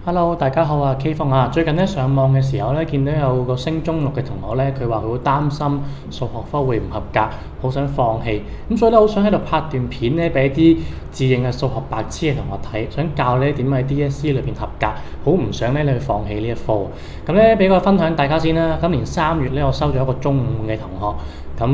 Hello，大家好啊，K 風啊！最近咧上網嘅時候咧，見到有個升中六嘅同學咧，佢話佢好擔心數學科會唔合格，好想放棄。咁所以咧，好想喺度拍段片咧，俾啲自認係數學白痴嘅同學睇，想教你點喺 DSE 裏邊合格，好唔想咧你去放棄呢一科。咁咧俾個分享大家先啦。今年3月咧，我收咗一個中五嘅同學。咁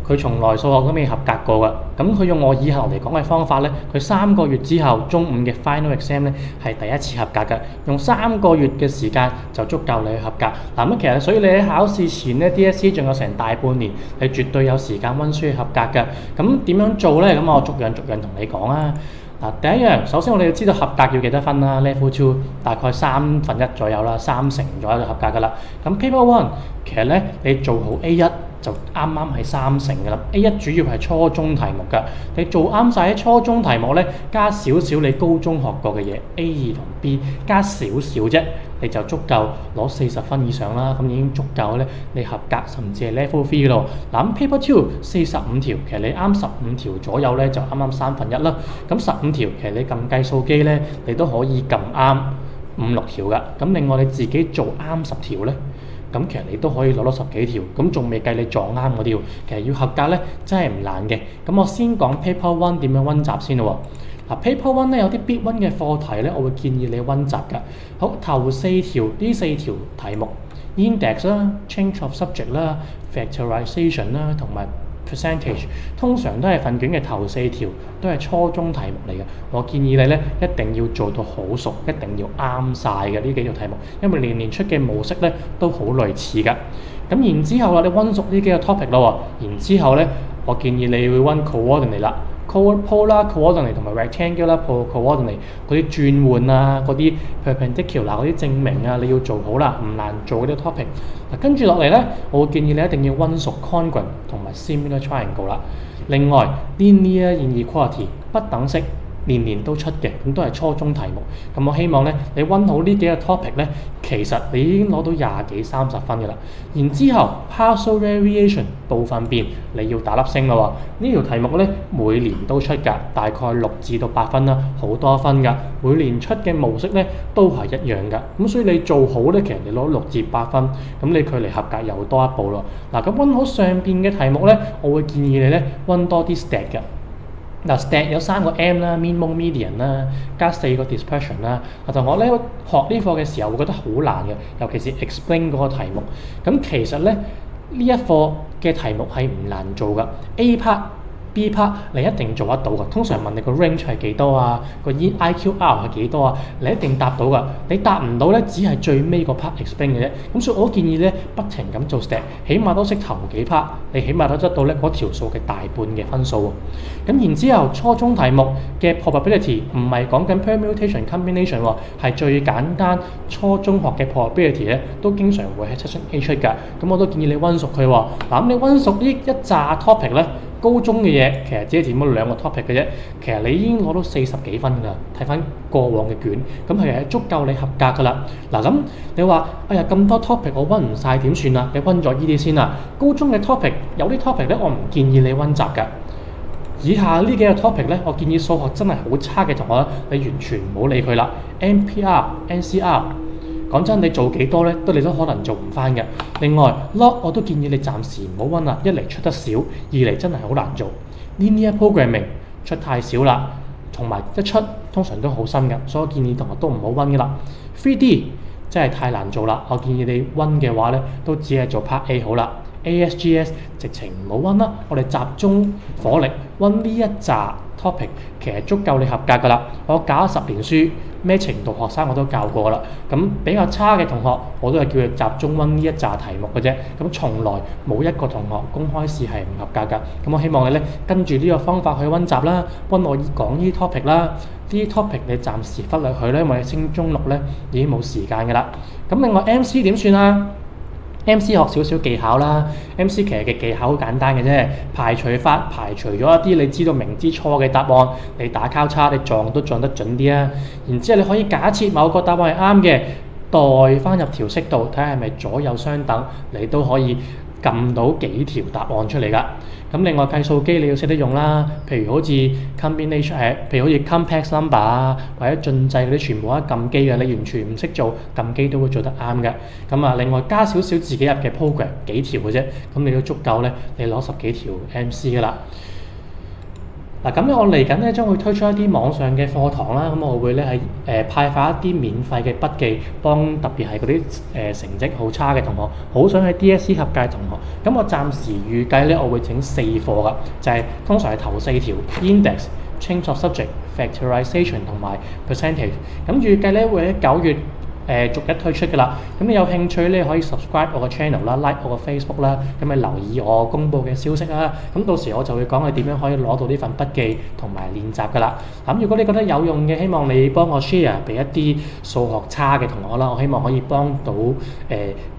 佢從來數學都未合格過㗎，咁佢用我以後嚟講嘅方法咧，佢3個月之後中五嘅 final exam 咧係第一次合格㗎，用3個月嘅時間就足夠你去合格。嗱咁其實所以你喺考試前咧 DSE 仲有成大半年，你絕對有時間溫書去合格㗎。咁點樣做咧？咁我逐樣同你講啊。嗱，第一樣，首先我哋要知道合格要幾多分啦。Level 2大概1/3左右啦，30%左右就合格㗎啦。咁 Paper 1其實咧，你做好 A1就啱啱係30%㗎啦。A1主要係初中題目㗎，你做啱晒啲初中題目咧，加少少你高中學過嘅嘢，A2同 B 加少少啫，你就足夠攞40分以上啦。咁已經足夠咧，你合格甚至係 Level 3咯。嗱咁 Paper 245條，其實你啱15條左右咧，就啱啱1/3啦。咁15條其實你撳計數機咧，你都可以撳啱5、6條㗎。咁另外你自己做啱10條咧。咁其實你都可以攞到10幾條，咁仲未計你撞啱嗰啲喎。其實要合格咧，真係唔難嘅。咁我先講 Paper 1點樣溫習先咯喎。嗱 Paper 1咧有啲必溫嘅課題咧，我會建議你溫習㗎。好，頭4條呢4條題目 index 啦、change of subject 啦、factorization 啦同埋percentage 通常都係份卷嘅頭4條，都係初中題目嚟嘅。我建議你咧一定要做到好熟，一定要啱晒嘅呢幾條題目，因為年年出嘅模式咧都好類似㗎。咁然之後啦，你溫熟呢幾個 topic 咯喎，然之後咧我建議你會溫 coordinate 啦。polar coordinate 同埋 rectangular coordinate 嗰啲轉換啊，嗰啲 perpendicular 嗰啲證明啊，你要做好啦，唔難做嗰啲 topic。嗱，跟住落嚟咧，我會建議你一定要溫熟 congruent 同埋 similar triangle 啦。另外 linear inequality 不等式年年都出嘅，咁都係初中題目。咁我希望咧，你溫好呢幾個 topic 咧，其實你已經攞到20幾30分㗎啦。然之後 partial variation 部分變你要打粒星咯喎。呢條題目咧每年都出㗎，大概6至到8分啦，好多分㗎。每年出嘅模式咧都係一樣㗎。咁所以你做好咧，其實你攞6至8分，咁你距離合格又多一步咯。嗱，咁溫好上邊嘅題目咧，我會建議你咧溫多啲 stat 㗎。嗱 stat 有3個 M 啦 ，minimum median 啦，加4個 dispersion 啦。同學咧學呢課嘅時候會覺得好難嘅，尤其是 explain 嗰個題目。咁其實咧呢一課嘅題目係唔難做㗎。A part、B part 你一定做得到㗎。通常問你個 range 係幾多啊，個 IQR 係幾多啊，你一定答到㗎。你答唔到咧，只係最尾個 part explain 嘅啫。咁所以我建議咧，不停咁做 stat，起碼都識頭幾 part，你起碼都得到咧嗰條數嘅大半嘅分數喎。咁然之後，初中題目嘅 probability 唔係講緊 permutation combination 喎，係最簡單初中學嘅 probability 咧，都經常會喺section A 出㗎。咁我都建議你溫熟佢喎。嗱，咁你溫熟呢一紮 topic 咧，高中嘅嘢其實只係佔咗2個 topic 嘅啫。其實你已經攞到40幾分㗎。睇翻過往嘅卷，咁係足夠你合格㗎啦。嗱，咁你話哎呀咁多 topic 我溫唔晒點算啊？你溫咗呢啲先啦。高中嘅 topic 有啲 topic 咧，我唔建議你溫習㗎。以下呢幾個 topic 咧，我建議數學真係好差嘅同學咧，你完全唔好理佢啦。NPR、NCR， 講真，你做幾多咧，你都可能做唔翻嘅。另外 log 我都建議你暫時唔好溫啦，一嚟出得少，二嚟真係好難做。Linear programming 出太少啦，同埋一出通常都好深嘅，所以我建議同學都唔好溫㗎啦。3D 真係太難做啦，我建議你溫嘅話咧，都只係做 part A 好啦。ASGS 直情唔好溫啦，我哋集中火力溫呢一紮 topic， 其實足夠你合格㗎啦。我教咗10年書，咩程度學生我都教過啦。咁比較差嘅同學，我都係叫佢集中溫呢一紮題目嘅啫。咁從來冇一個同學公開試係唔合格㗎。咁我希望你咧跟住呢個方法去溫習啦，溫我講呢啲 topic 啦。呢啲 topic 你暫時忽略佢咧，因為你升中6咧已經冇時間㗎啦。咁另外 MC 點算啊？MC 學少少技巧啦 ，MC 其實嘅技巧好簡單嘅啫，排除法排除咗一啲你知道明知錯嘅答案，你打交叉你撞都撞得準啲啊。然之後你可以假設某個答案係啱嘅，代翻入調式度睇下係咪左右相等，你都可以撳到幾條答案出嚟㗎。咁另外計數機你要識得用啦，譬如好似 譬如好似 complex number 啊，或者進制嗰啲全部都撳機嘅，你完全唔識做撳機都會做得啱嘅。咁啊，另外加少少自己入嘅 program 幾條嘅啫，咁你都足夠咧，你攞10幾條 MC 㗎啦。嗱，咁咧我嚟緊咧將會推出一啲網上嘅課堂啦，咁我會咧喺派發一啲免費嘅筆記，幫特別係嗰啲成績好差嘅同學，好想喺 DSE 合格嘅同學。咁我暫時預計咧我會整4課㗎，就係通常係頭4條 index、change of subject、factorization 同埋 percentage。咁預計咧會喺9月逐一推出㗎啦。咁你有興趣咧可以 subscribe 我個 channel 啦 ，like 我個 Facebook 啦，咁咪留意我公佈嘅消息啦。咁到時我就會講你點樣可以攞到呢份筆記同埋練習㗎啦。咁如果你覺得有用嘅，希望你幫我 share 俾一啲數學差嘅同學啦。我希望可以幫到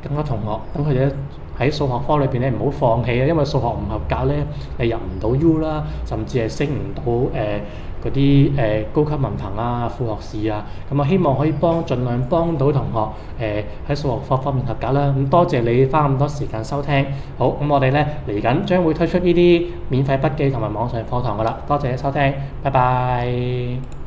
更多同學，等佢哋喺數學科裏邊咧唔好放棄啊，因為數學唔合格咧，你入唔到 U 啦，甚至係升唔到嗰啲高級文憑啊、副學士啊。咁希望可以盡量幫到同學喺數學科方面合格啦。咁多謝你花咁多時間收聽。好，咁我哋咧嚟緊將會推出呢啲免費筆記同埋網上課堂㗎啦。多謝你收聽，拜拜。